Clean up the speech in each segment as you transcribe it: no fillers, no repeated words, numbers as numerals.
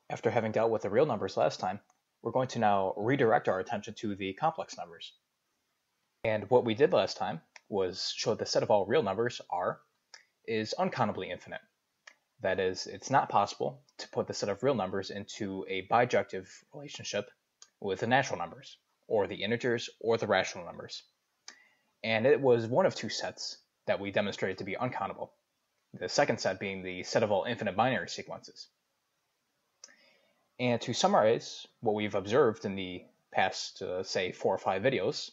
After having dealt with the real numbers last time, we're going to now redirect our attention to the complex numbers. And what we did last time was show the set of all real numbers, R, is uncountably infinite. That is, it's not possible to put the set of real numbers into a bijective relationship with the natural numbers, or the integers, or the rational numbers. And it was one of two sets that we demonstrated to be uncountable, the second set being the set of all infinite binary sequences. And to summarize what we've observed in the past, say, 4 or 5 videos,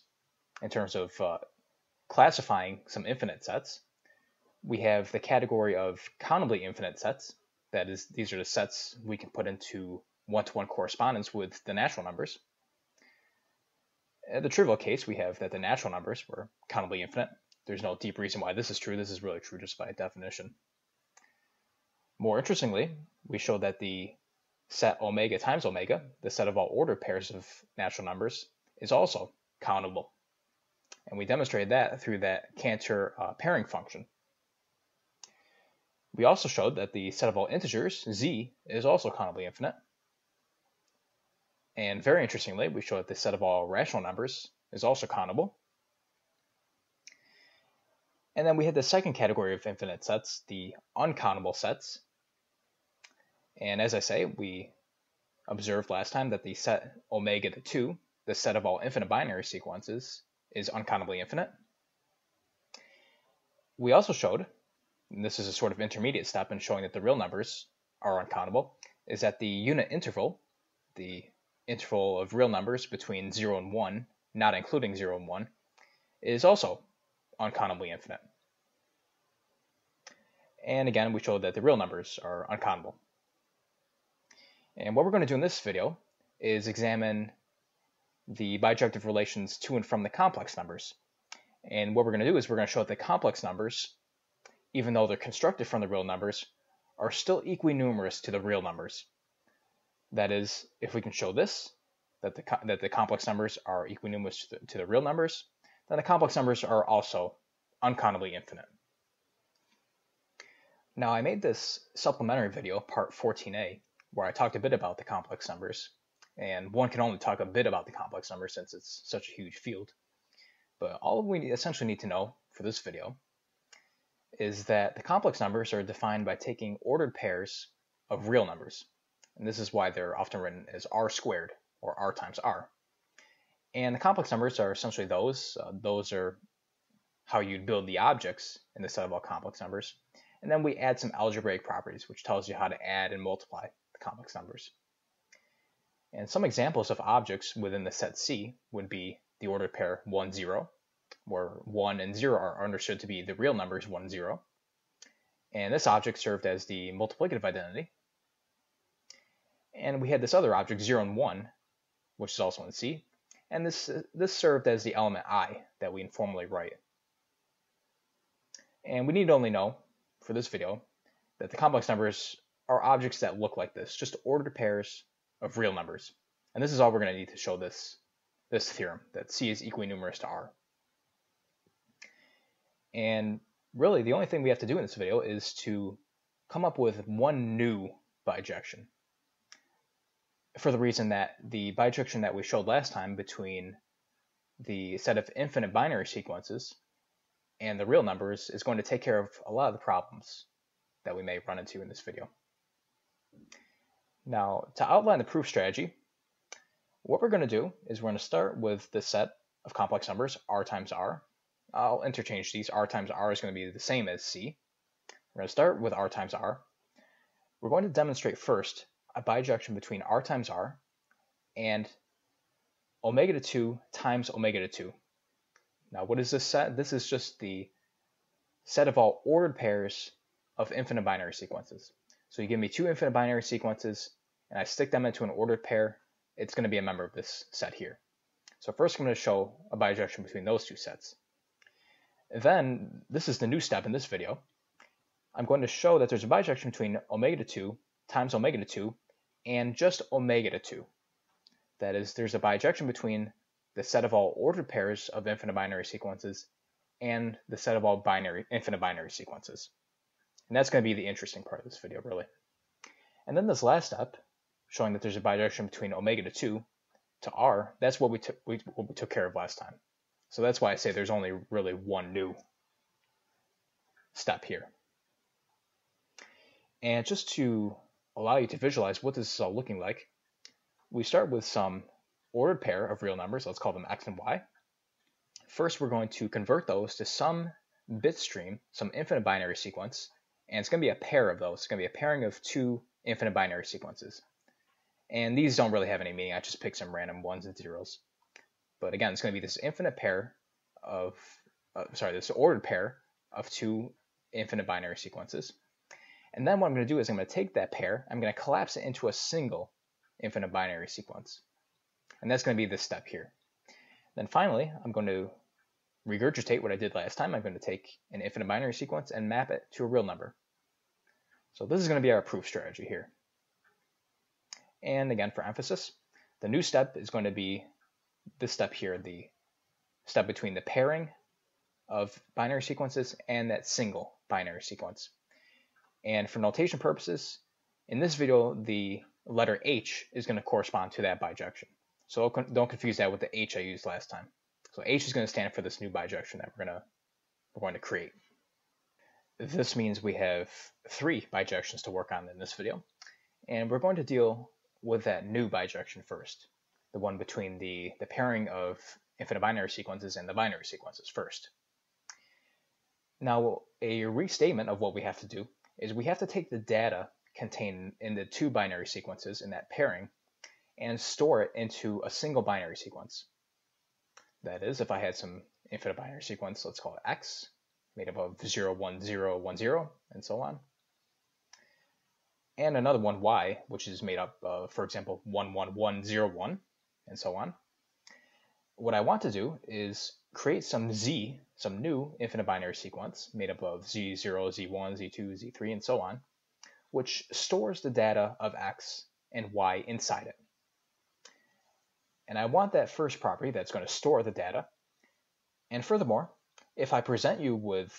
in terms of classifying some infinite sets, we have the category of countably infinite sets. That is, these are the sets we can put into one-to-one correspondence with the natural numbers. In the trivial case, we have that the natural numbers were countably infinite. There's no deep reason why this is true. This is really true just by definition. More interestingly, we show that the set omega times omega, the set of all ordered pairs of natural numbers, is also countable. And we demonstrated that through that Cantor pairing function. We also showed that the set of all integers, z, is also countably infinite. And very interestingly, we showed that the set of all rational numbers is also countable. And then we had the second category of infinite sets, the uncountable sets. And as I say, we observed last time that the set omega to 2, the set of all infinite binary sequences, is uncountably infinite. We also showed, and this is a sort of intermediate step in showing that the real numbers are uncountable, is that the unit interval, the interval of real numbers between 0 and 1, not including 0 and 1, is also uncountably infinite. And again, we showed that the real numbers are uncountable. And what we're going to do in this video is examine the bijective relations to and from the complex numbers. And what we're going to do is we're going to show that the complex numbers, even though they're constructed from the real numbers, are still equinumerous to the real numbers. That is, if we can show this, that the complex numbers are equinumerous to the real numbers, then the complex numbers are also uncountably infinite. Now, I made this supplementary video, part 14a, where I talked a bit about the complex numbers, and one can only talk a bit about the complex numbers since it's such a huge field. But all we essentially need to know for this video is that the complex numbers are defined by taking ordered pairs of real numbers. And this is why they're often written as r squared, or r times r. And the complex numbers are essentially those. Those are how you'd build the objects in the set of all complex numbers. And then we add some algebraic properties, which tells you how to add and multiply the complex numbers. And some examples of objects within the set C would be the ordered pair 1, 0, where 1 and 0 are understood to be the real numbers 1, 0. And this object served as the multiplicative identity. And we had this other object 0 and 1, which is also in C. And this served as the element I that we informally write. And we need only know, for this video, that the complex numbers are objects that look like this, just ordered pairs of real numbers. And this is all we're going to need to show this theorem, that C is equinumerous to R. And really, the only thing we have to do in this video is to come up with one new bijection, for the reason that the bijection that we showed last time between the set of infinite binary sequences and the real numbers is going to take care of a lot of the problems that we may run into in this video. Now, to outline the proof strategy, what we're going to do is we're going to start with the set of complex numbers, r times r. I'll interchange these. R times r is going to be the same as C. We're going to start with r times r. We're going to demonstrate first a bijection between r times r and omega to 2 times omega to 2. Now, what is this set? This is just the set of all ordered pairs of infinite binary sequences. So you give me 2 infinite binary sequences, and I stick them into an ordered pair. It's going to be a member of this set here. So first I'm going to show a bijection between those two sets. Then, this is the new step in this video, I'm going to show that there's a bijection between omega to 2 times omega to 2 and just omega to 2. That is, there's a bijection between the set of all ordered pairs of infinite binary sequences and the set of all infinite binary sequences. And that's going to be the interesting part of this video, really. And then this last step showing that there's a bijection between omega to 2 to r, that's what we took care of last time. So that's why I say there's only really one new step here. And just to allow you to visualize what this is all looking like, we start with some ordered pair of real numbers. Let's call them x and y. First, we're going to convert those to some bit stream, some infinite binary sequence, and it's going to be a pair of those. It's going to be a pairing of two infinite binary sequences. And these don't really have any meaning. I just picked some random ones and zeros. But again, it's going to be this infinite pair of, this ordered pair of two infinite binary sequences. And then what I'm going to do is I'm going to take that pair, I'm going to collapse it into a single infinite binary sequence. And that's going to be this step here. Then finally, I'm going to regurgitate what I did last time. I'm going to take an infinite binary sequence and map it to a real number. So this is going to be our proof strategy here. And again, for emphasis, the new step is going to be this step here, the step between the pairing of binary sequences and that single binary sequence. And for notation purposes, in this video, the letter H is going to correspond to that bijection. So don't confuse that with the H I used last time. So H is going to stand for this new bijection that we're going to create. This means we have 3 bijections to work on in this video, and we're going to deal with that new bijection first, the one between the pairing of infinite binary sequences and the binary sequences first. Now, a restatement of what we have to do is we have to take the data contained in the 2 binary sequences in that pairing and store it into a single binary sequence. That is, if I had some infinite binary sequence, let's call it x, made up of 0, 1, 0, 1, 0, and so on, and another one y, which is made up of, for example, 1, 1, 1, 0, 1, and so on. What I want to do is create some z, some new infinite binary sequence made up of z0, z1, z2, z3, and so on, which stores the data of x and y inside it. And I want that first property that's going to store the data. And furthermore, if I present you with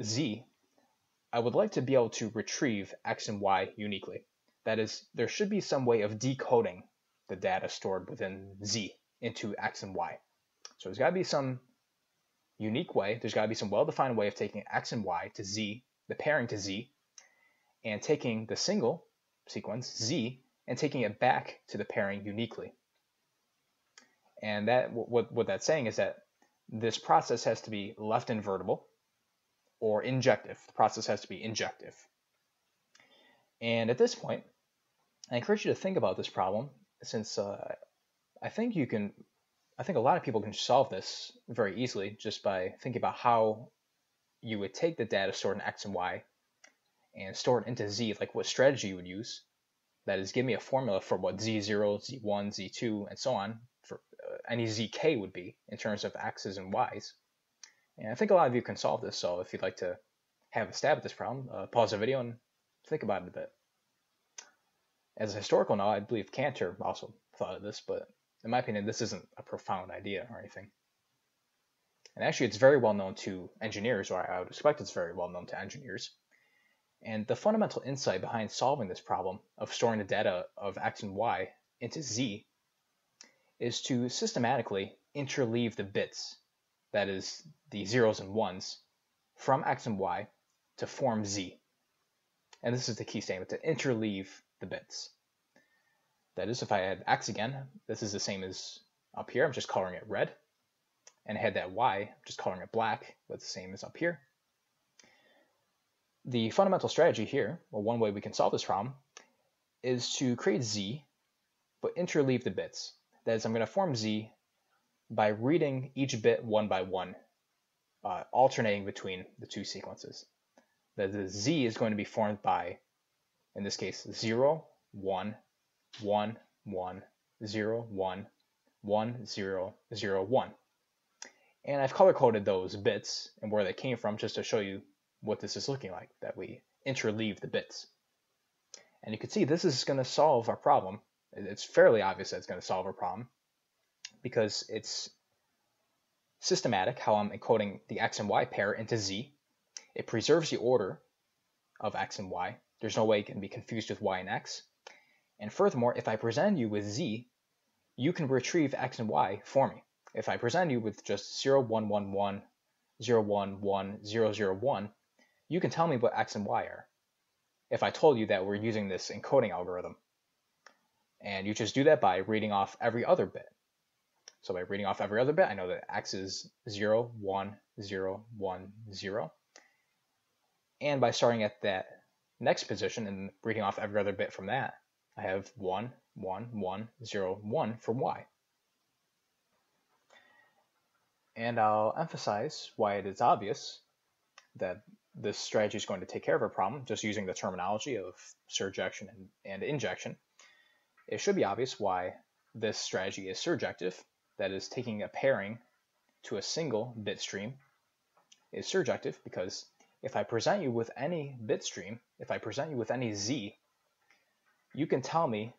z, I would like to be able to retrieve x and y uniquely. That is, there should be some way of decoding the data stored within z into x and y. So there's got to be some unique way, there's got to be some well-defined way of taking x and y to z, the pairing to z, and taking the single sequence, z, and taking it back to the pairing uniquely. And that what that's saying is that this process has to be left invertible or injective. The process has to be injective. And at this point, I encourage you to think about this problem, since I think a lot of people can solve this very easily just by thinking about how you would take the data stored in x and y and store it into z, like what strategy you would use. That is, give me a formula for what z0, z1, z2, and so on, for any zk would be in terms of x's and y's. And I think a lot of you can solve this, so if you'd like to have a stab at this problem, pause the video and think about it a bit. As a historical note, I believe Cantor also thought of this, but in my opinion, this isn't a profound idea or anything. And actually, it's very well known to engineers, or I would expect it's very well known to engineers. And the fundamental insight behind solving this problem of storing the data of x and y into z is to systematically interleave the bits, that is, the zeros and ones, from x and y to form z. And this is the key statement, to interleave the bits. That is, if I had x again, this is the same as up here, I'm just coloring it red. And I had that y, I'm just coloring it black, but the same as up here. The fundamental strategy here, or one way we can solve this problem, is to create z, but interleave the bits. That is, I'm going to form z by reading each bit one by one, alternating between the 2 sequences. That is, z is going to be formed by, in this case, 0, 1, 1, 1, 0, 1, 1, 0, 0, 1. And I've color-coded those bits and where they came from just to show you what this is looking like, that we interleave the bits. And you can see this is going to solve our problem. It's fairly obvious that it's going to solve our problem because it's systematic how I'm encoding the x and y pair into z. It preserves the order of x and y. There's no way it can be confused with y and x. And furthermore, if I present you with z, you can retrieve x and y for me. If I present you with just 0, 1, 1, 1, 0, 1, 1, 0, 0, 1, you can tell me what x and y are if I told you that we're using this encoding algorithm. And you just do that by reading off every other bit. So by reading off every other bit, I know that x is 0, 1, 0, 1, 0. And by starting at that next position and reading off every other bit from that, I have 1, 1, 1, 0, 1 for y. And I'll emphasize why it is obvious that this strategy is going to take care of our problem, just using the terminology of surjection and injection. It should be obvious why this strategy is surjective, that is, taking a pairing to a single bit stream is surjective, because if I present you with any bit stream, if I present you with any z, you can tell me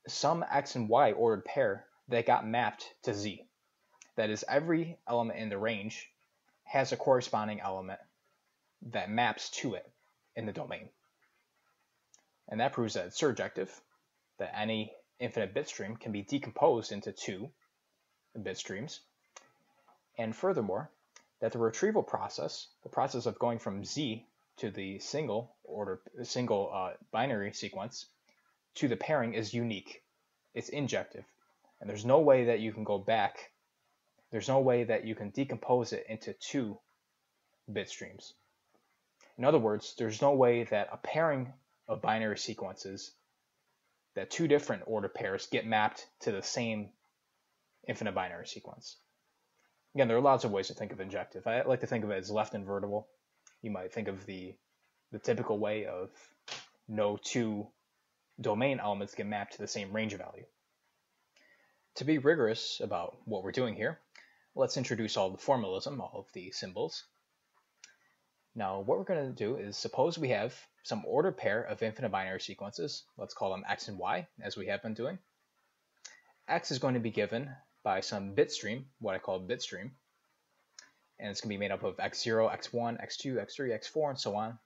some x and y ordered pair that got mapped to z. That is, every element in the range has a corresponding element that maps to it in the domain. And that proves that it's surjective, that any infinite bit stream can be decomposed into two bit streams. And furthermore, that the retrieval process, the process of going from z to the single binary sequence to the pairing, is unique. It's injective. And there's no way that you can go back. There's no way that you can decompose it into two bit streams. In other words, there's no way that a pairing of binary sequences, that two different ordered pairs get mapped to the same infinite binary sequence. Again, there are lots of ways to think of injective. I like to think of it as left invertible. You might think of the typical way of no two domain elements get mapped to the same range value. To be rigorous about what we're doing here, let's introduce all the formalism, all of the symbols. Now, what we're going to do is, suppose we have some ordered pair of infinite binary sequences. Let's call them x and y, as we have been doing. X is going to be given by some bit stream, what I call bit stream, and it's going to be made up of x0, x1, x2, x3, x4, and so on.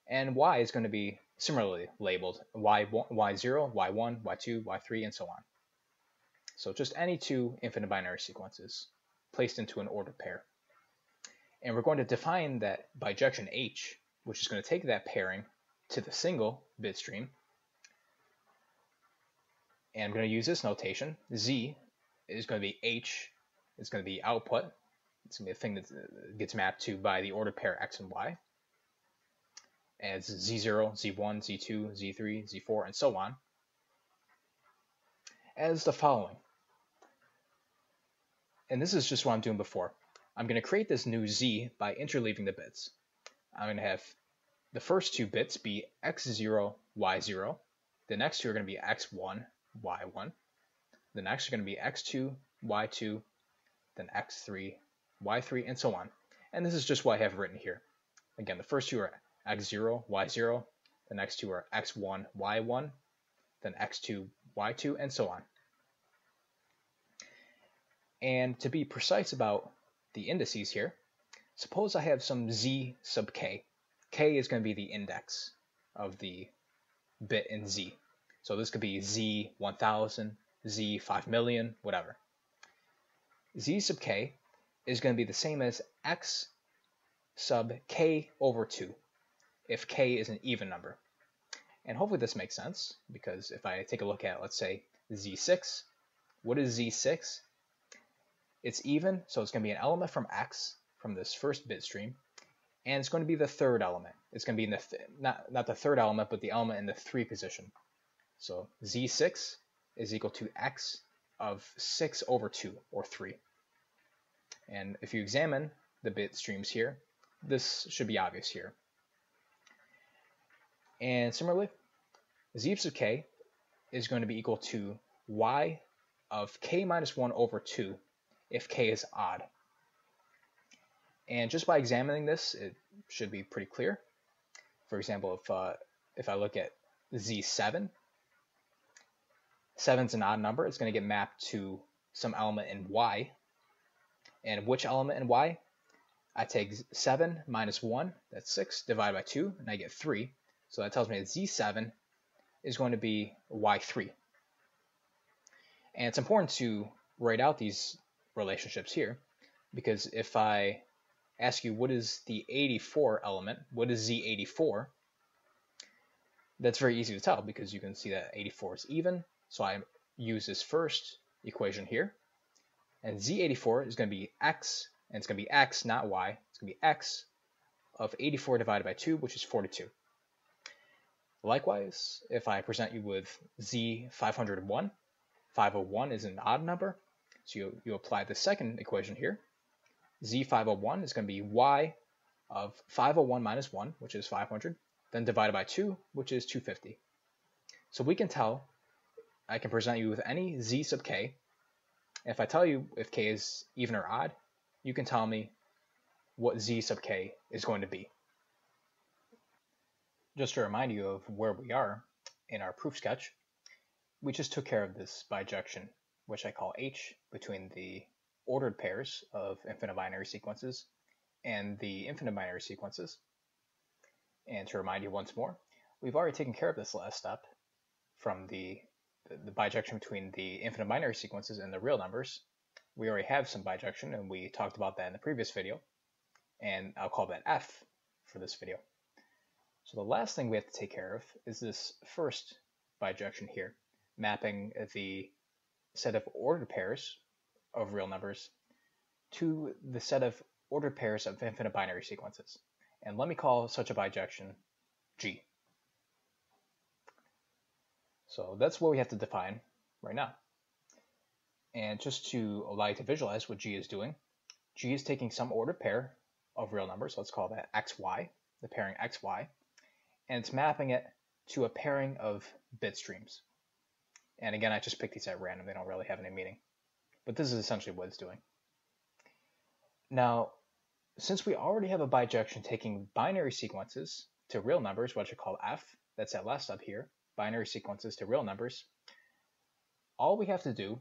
And y is going to be similarly labeled y0, y1, y2, y3, and so on. So just any two infinite binary sequences placed into an ordered pair. And we're going to define that bijection h, which is going to take that pairing to the single bit stream. And I'm going to use this notation. Z is going to be h, it's going to be output. It's going to be a thing that gets mapped to by the ordered pair x and y. As z0, z1, z2, z3, z4, and so on. As the following. And this is just what I'm doing before. I'm going to create this new z by interleaving the bits. I'm going to have the first two bits be x0, y0. The next two are going to be x1, y1. The next are going to be x2, y2, then x3, y3, and so on. And this is just what I have written here. Again, the first two are x0, y0. The next two are x1, y1. Then x2, y2, and so on. And to be precise about the indices here, suppose I have some z sub k. K is going to be the index of the bit in z. So this could be z1000, z5,000,000, whatever. Z sub k is going to be the same as x sub k over 2, if k is an even number. And hopefully this makes sense, because if I take a look at, let's say, z6, what is z6? It's even, so it's going to be an element from x, from this first bit stream, and it's going to be the third element. It's going to be in the not the third element, but the element in the 3 position. So z6 is equal to x of 6 over 2, or 3. And if you examine the bit streams here, this should be obvious here. And similarly, z sub k is going to be equal to y of k minus 1 over 2 if k is odd. And just by examining this, it should be pretty clear. For example, if I look at z7, 7 is an odd number. It's going to get mapped to some element in y. And which element in y? I take 7 minus 1, that's 6, divided by 2, and I get 3. So that tells me that z7 is going to be y3. And it's important to write out these relationships here, because if I ask you what is the 84 element, what is Z84, that's very easy to tell because you can see that 84 is even. So I use this first equation here, and Z84 is going to be x, and it's going to be x, not y. It's going to be x of 84 divided by 2, which is 42. Likewise, if I present you with Z501, 501 is an odd number, so you apply the second equation here. Z501 is going to be y of 501 minus 1, which is 500, then divided by 2, which is 250. So we can tell, I can present you with any z sub k. If I tell you if k is even or odd, you can tell me what z sub k is going to be. Just to remind you of where we are in our proof sketch, we just took care of this bijection, which I call H, between the ordered pairs of infinite binary sequences and the infinite binary sequences. And to remind you once more, we've already taken care of this last step from the bijection between the infinite binary sequences and the real numbers. We already have some bijection, and we talked about that in the previous video, and I'll call that F for this video. So the last thing we have to take care of is this first bijection here, mapping the set of ordered pairs of real numbers to the set of ordered pairs of infinite binary sequences. And let me call such a bijection G. So that's what we have to define right now. And just to allow you to visualize what G is doing, G is taking some ordered pair of real numbers, let's call that XY, the pairing XY, and it's mapping it to a pairing of bit streams. And again, I just picked these at random, they don't really have any meaning. But this is essentially what it's doing. Now, since we already have a bijection taking binary sequences to real numbers, which I call F, that's that last step here, binary sequences to real numbers, all we have to do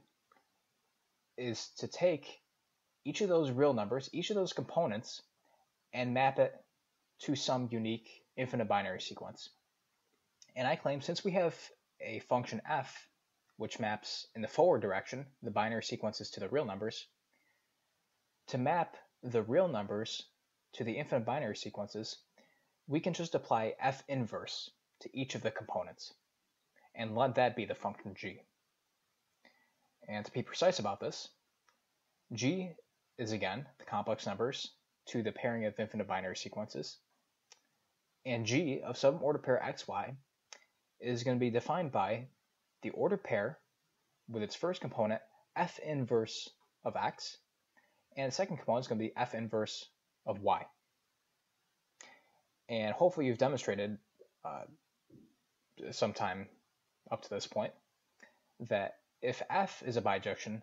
is to take each of those real numbers, each of those components, and map it to some unique infinite binary sequence. And I claim since we have a function f, which maps in the forward direction the binary sequences to the real numbers, to map the real numbers to the infinite binary sequences, we can just apply f inverse to each of the components, and let that be the function g. And to be precise about this, g is again the complex numbers to the pairing of infinite binary sequences, and g of some ordered pair xy is going to be defined by the ordered pair with its first component f inverse of x, and the second component is going to be f inverse of y. And hopefully you've demonstrated sometime up to this point that if f is a bijection,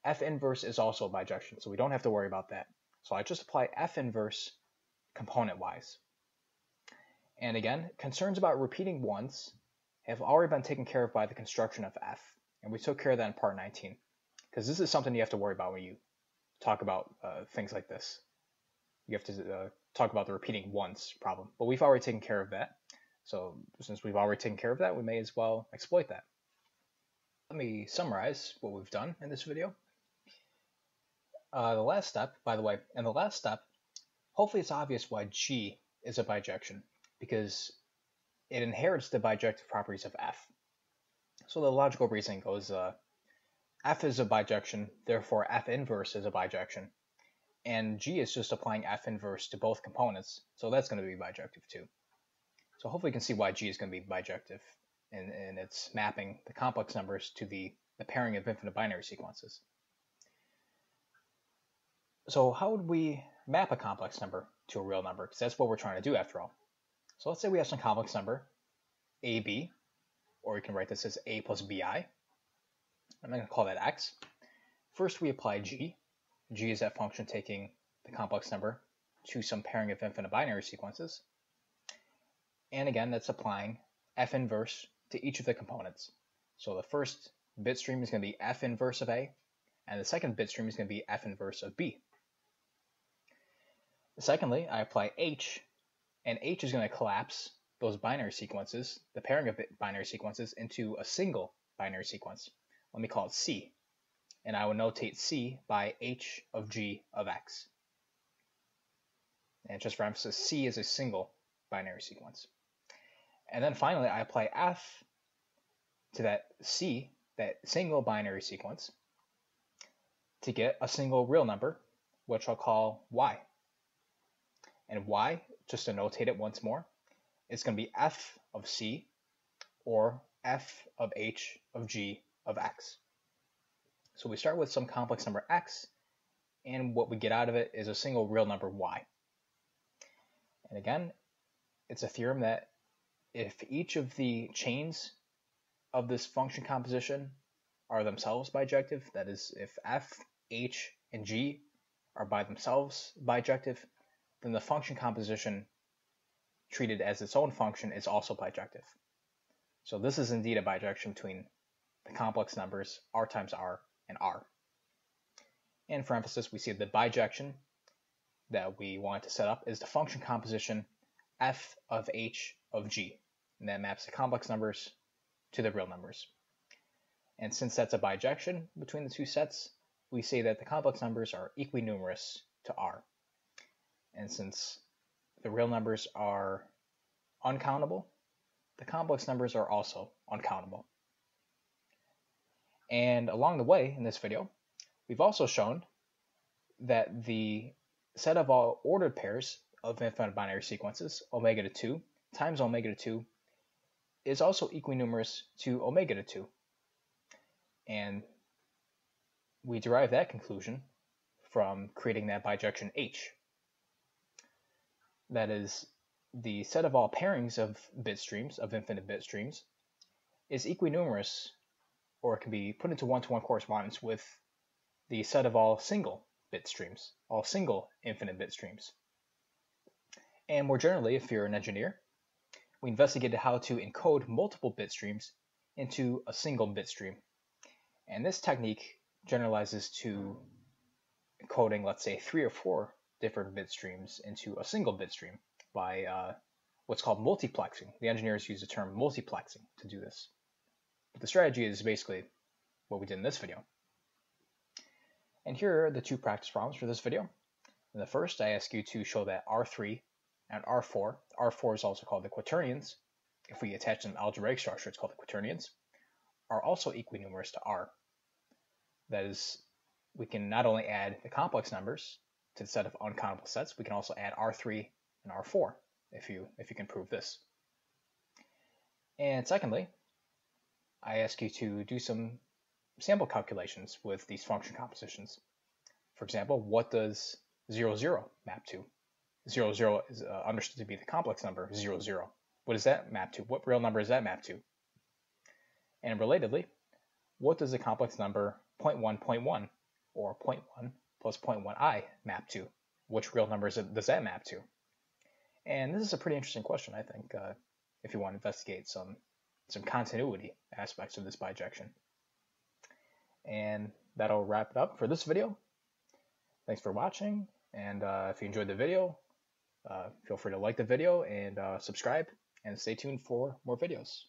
f inverse is also a bijection, so we don't have to worry about that. So I just apply f inverse component-wise. And again, concerns about repeating ones have already been taken care of by the construction of f, and we took care of that in part 19, because this is something you have to worry about when you talk about things like this. You have to talk about the repeating ones problem, but we've already taken care of that. So since we've already taken care of that, we may as well exploit that. Let me summarize what we've done in this video. The last step, by the way, in the last step, hopefully it's obvious why G is a bijection, because it inherits the bijective properties of F. So the logical reasoning goes, F is a bijection, therefore F inverse is a bijection, and G is just applying F inverse to both components, so that's going to be bijective too. So hopefully you can see why G is going to be bijective in its mapping the complex numbers to the pairing of infinite binary sequences. So how would we map a complex number to a real number? Because that's what we're trying to do after all. So let's say we have some complex number, AB, or you can write this as A plus BI. I'm going to call that X. First we apply G. G is that function taking the complex number to some pairing of infinite binary sequences. And again, that's applying F inverse to each of the components. So the first bit stream is going to be F inverse of A, and the second bit stream is going to be F inverse of B. Secondly, I apply H, and H is going to collapse those binary sequences, the pairing of binary sequences, into a single binary sequence. Let me call it C, and I will notate C by h of g of x. And just for emphasis, C is a single binary sequence. And then finally, I apply f to that C, that single binary sequence, to get a single real number, which I'll call y. And y, just to notate it once more, is going to be f of C or f of h of g of x. So we start with some complex number x, and what we get out of it is a single real number y. And again, it's a theorem that if each of the chains of this function composition are themselves bijective, that is, if f, h, and g are by themselves bijective, then the function composition treated as its own function is also bijective. So this is indeed a bijection between the complex numbers r times r and r. And for emphasis, we see the bijection that we want to set up is the function composition f of h of g, and that maps the complex numbers to the real numbers. And since that's a bijection between the two sets, we say that the complex numbers are equinumerous to r. And since the real numbers are uncountable, the complex numbers are also uncountable. And along the way in this video, we've also shown that the set of all ordered pairs of infinite binary sequences, omega to 2 times omega to 2, is also equinumerous to omega to 2. And we derive that conclusion from creating that bijection H. That is, the set of all pairings of bit streams, of infinite bit streams, is equinumerous, or it can be put into one-to-one correspondence with the set of all single bit streams, all single infinite bit streams. And more generally, if you're an engineer, we investigated how to encode multiple bit streams into a single bit stream. And this technique generalizes to encoding, let's say, 3 or 4 different bit streams into a single bit stream by what's called multiplexing. The engineers use the term multiplexing to do this. But the strategy is basically what we did in this video. And here are the 2 practice problems for this video. In the first, I ask you to show that R3 and R4 is also called the quaternions. If we attach an algebraic structure, it's called the quaternions, are also equinumerous to R. That is, we can not only add the complex numbers to the set of uncountable sets, we can also add R3 and R4 if you can prove this. And secondly, I ask you to do some sample calculations with these function compositions. For example, what does 0, 0 map to? 0, 0 is understood to be the complex number 0, 0. What does that map to? What real number does that map to? And relatedly, what does the complex number 0.1, 0.1 or 0.1 plus 0.1i map to? Which real numbers does that map to? And this is a pretty interesting question, I think, if you want to investigate some continuity aspects of this bijection. And that'll wrap it up for this video. Thanks for watching, and if you enjoyed the video, feel free to like the video and subscribe, and stay tuned for more videos.